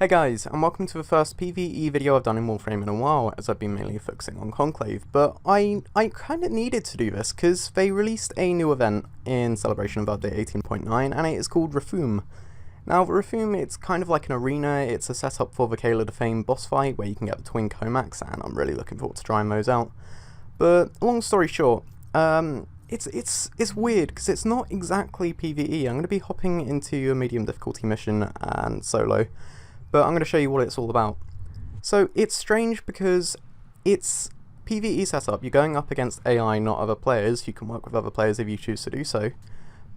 Hey guys, and welcome to the first PvE video I've done in Warframe in a while, as I've been mainly focusing on Conclave, but I kind of needed to do this because they released a new event in celebration of update 18.9, and it is called Rathuum. Now, Rathuum, it's kind of like an arena. It's a setup for the Kayla the Fame boss fight, where you can get the twin Comacs, and I'm really looking forward to trying those out. But, long story short, it's weird, because it's not exactly PvE. I'm going to be hopping into a medium difficulty mission and solo, but I'm going to show you what it's all about. So it's strange because it's PvE setup. You're going up against AI, not other players. You can work with other players if you choose to do so.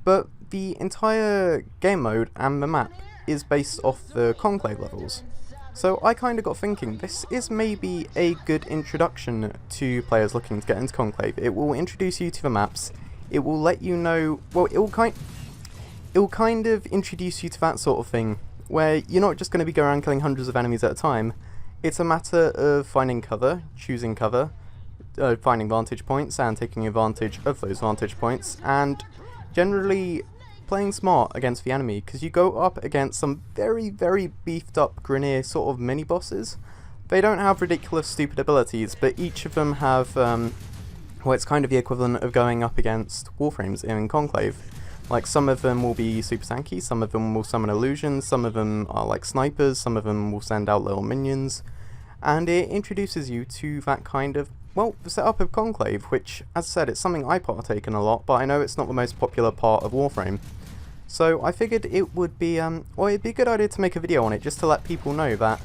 But the entire game mode and the map is based off the Conclave levels. So I kind of got thinking, this is maybe a good introduction to players looking to get into Conclave. It will introduce you to the maps. It will let you know, well, it will kind of introduce you to that sort of thing, where you're not just going to be going around killing hundreds of enemies at a time. It's a matter of finding cover, choosing cover, finding vantage points and taking advantage of those vantage points, and generally playing smart against the enemy, because you go up against some very, very beefed up Grineer sort of mini bosses. They don't have ridiculous stupid abilities, but each of them have, well, it's kind of the equivalent of going up against Warframes in Conclave. Like, some of them will be super tanky, some of them will summon illusions, some of them are like snipers, some of them will send out little minions, and it introduces you to that kind of, well, the setup of Conclave, which, as I said, it's something I partake in a lot, but I know it's not the most popular part of Warframe. So I figured it would be, well, it'd be a good idea to make a video on it, just to let people know that,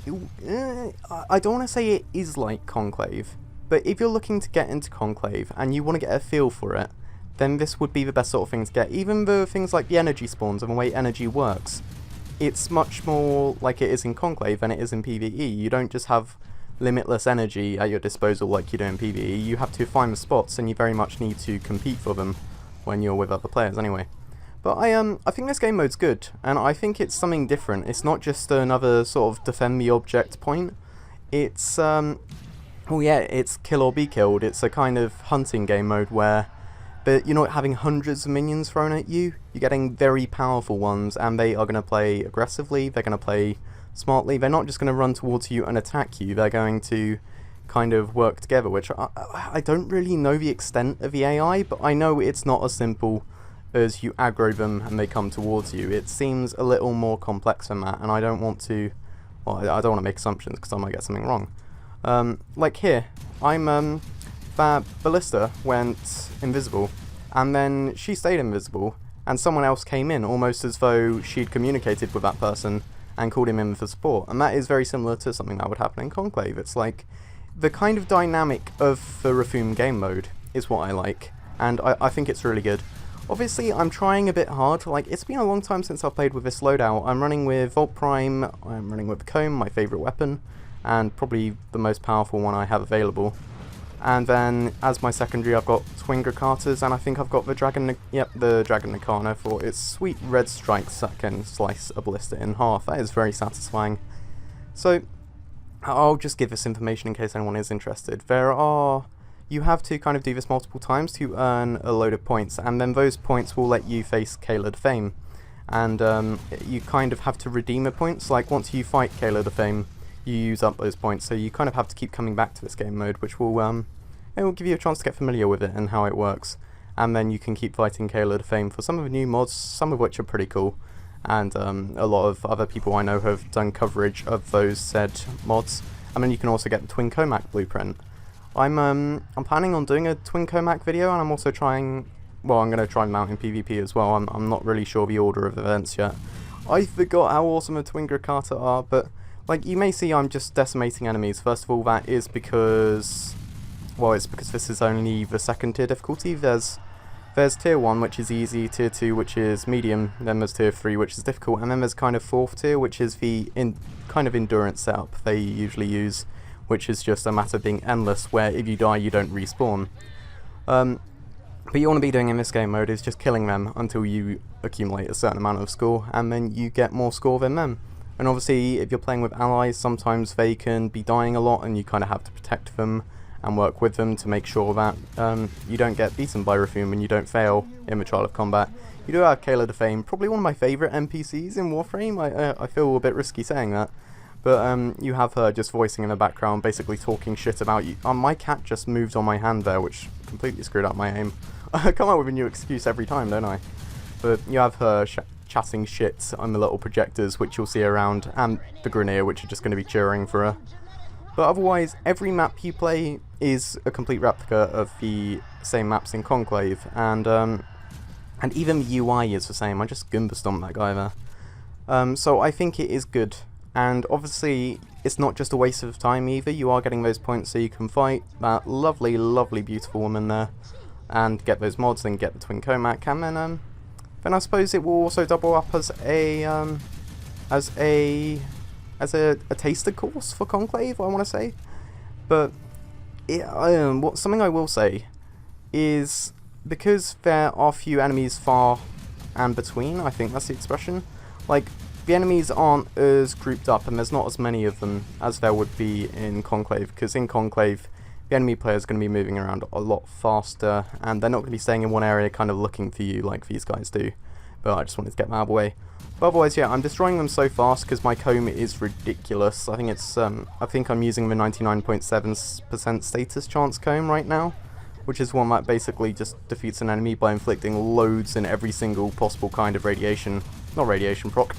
I don't want to say it is like Conclave, but if you're looking to get into Conclave, and you want to get a feel for it, then this would be the best sort of thing to get. Even the things like the energy spawns and the way energy works, it's much more like it is in Conclave than it is in PvE. You don't just have limitless energy at your disposal like you do in PvE. You have to find the spots, and you very much need to compete for them when you're with other players anyway. But I think this game mode's good, and I think it's something different. It's not just another sort of defend the object point. It's, oh yeah, it's kill or be killed. It's a kind of hunting game mode where, but you're not having hundreds of minions thrown at you. You're getting very powerful ones, and they are going to play aggressively. They're going to play smartly. They're not just going to run towards you and attack you. They're going to kind of work together, which I don't really know the extent of the AI, but I know it's not as simple as you aggro them and they come towards you. It seems a little more complex than that, and I don't want to, well, I don't want to make assumptions because I might get something wrong. Like here, that ballista went invisible, and then she stayed invisible, and someone else came in, almost as though she'd communicated with that person and called him in for support. And that is very similar to something that would happen in Conclave. It's like, the kind of dynamic of the Rathuum game mode is what I like, and I think it's really good. Obviously, I'm trying a bit hard. Like, it's been a long time since I've played with this loadout. I'm running with Warframe, I'm running with the Comb, my favourite weapon, and probably the most powerful one I have available. And then, as my secondary, I've got twin Carters, and I think I've got the Dragon Nakana for its sweet red strikes that can slice a ballista in half. That is very satisfying. So, I'll just give this information in case anyone is interested. You have to kind of do this multiple times to earn a load of points, and then those points will let you face Kayla the Fame. And you kind of have to redeem the points. Like, once you fight Kayla the Fame, you use up those points, so you kind of have to keep coming back to this game mode, which will it will give you a chance to get familiar with it and how it works. And then you can keep fighting Kayla the Fame for some of the new mods, some of which are pretty cool, and a lot of other people I know have done coverage of those said mods. And then you can also get the twin Comac blueprint. I'm planning on doing a twin Comac video, and I'm also trying, well, I'm going to try them out in PvP as well. I'm not really sure the order of events yet. I forgot how awesome a twin Carter are, but like, you may see I'm just decimating enemies. First of all, that is because, well, it's because this is only the second tier difficulty. There's tier 1, which is easy, tier 2, which is medium, then there's tier 3, which is difficult, and then there's kind of 4th tier, which is the kind of endurance setup they usually use, which is just a matter of being endless, where if you die you don't respawn. What you want to be doing in this game mode is just killing them until you accumulate a certain amount of score, and then you get more score than them. And obviously, if you're playing with allies, sometimes they can be dying a lot, and you kind of have to protect them and work with them to make sure that you don't get beaten by Rathuum and you don't fail in the trial of combat. You do have Kayla Defame, probably one of my favourite NPCs in Warframe. I feel a bit risky saying that. But you have her just voicing in the background, basically talking shit about you. My cat just moved on my hand there, which completely screwed up my aim. I come up with a new excuse every time, don't I? But you have her chatting shit on the little projectors, which you'll see around, and the Grineer, which are just going to be cheering for her. But otherwise, every map you play is a complete replica of the same maps in Conclave, and even the UI is the same. I just Goomba stomped that guy there. So I think it is good. And obviously, it's not just a waste of time either. You are getting those points so you can fight that lovely, lovely, beautiful woman there, and get those mods and get the Twin Comac. And then I suppose it will also double up as a taster course for Conclave, I want to say. But something I will say is, because there are few enemies far and between, I think that's the expression. Like, the enemies aren't as grouped up, and there's not as many of them as there would be in Conclave, because in Conclave, the enemy player is going to be moving around a lot faster, and they're not going to be staying in one area kind of looking for you like these guys do. But I just wanted to get that out of the way. But otherwise, yeah, I'm destroying them so fast because my comb is ridiculous. I think it's, I think I'm using the 99.7% status chance comb right now, which is one that basically just defeats an enemy by inflicting loads in every single possible kind of radiation, not radiation proc,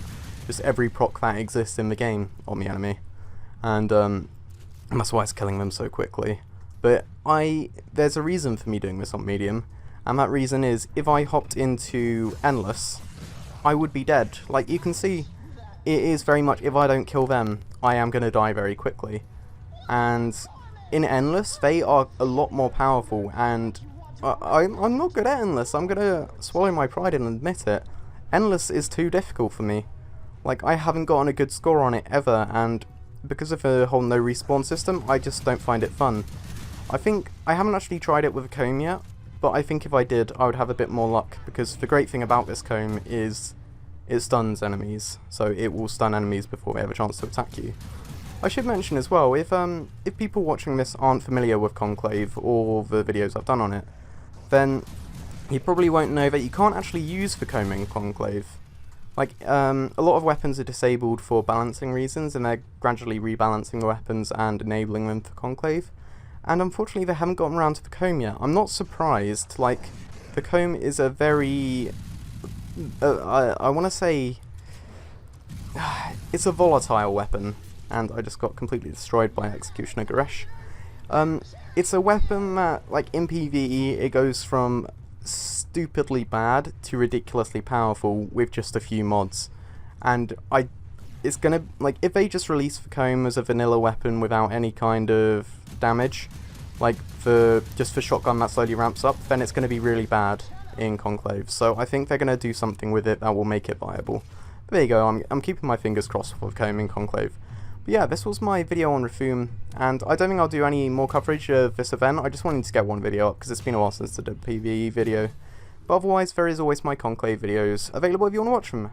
just every proc that exists in the game on the enemy, and that's why it's killing them so quickly. But there's a reason for me doing this on medium, and that reason is, if I hopped into endless, I would be dead. Like, you can see, it is very much, if I don't kill them, I am going to die very quickly. And in endless, they are a lot more powerful, and I'm not good at endless. I'm going to swallow my pride and admit it. Endless is too difficult for me. Like, I haven't gotten a good score on it ever, and because of the whole no respawn system, I just don't find it fun. I think, I haven't actually tried it with a comb yet, but I think if I did, I would have a bit more luck, because the great thing about this comb is it stuns enemies, so it will stun enemies before they have a chance to attack you. I should mention as well, if people watching this aren't familiar with Conclave or the videos I've done on it, then you probably won't know that you can't actually use the comb in Conclave. Like, a lot of weapons are disabled for balancing reasons, and they're gradually rebalancing the weapons and enabling them for Conclave. And unfortunately, they haven't gotten around to the comb yet. I'm not surprised. Like, the comb is a very, I want to say, it's a volatile weapon, and I just got completely destroyed by Executioner Goresh. It's a weapon that, like, in PvE, it goes from stupidly bad to ridiculously powerful with just a few mods, and it's gonna, like, if they just release the comb as a vanilla weapon without any kind of damage, like just for shotgun that slowly ramps up, then it's gonna be really bad in Conclave. So I think they're gonna do something with it that will make it viable. But there you go, I'm keeping my fingers crossed for comb in Conclave. But yeah, this was my video on Rathuum, and I don't think I'll do any more coverage of this event. I just wanted to get one video up because it's been a while since I did a PvE video. But otherwise, there is always my Conclave videos available if you want to watch them.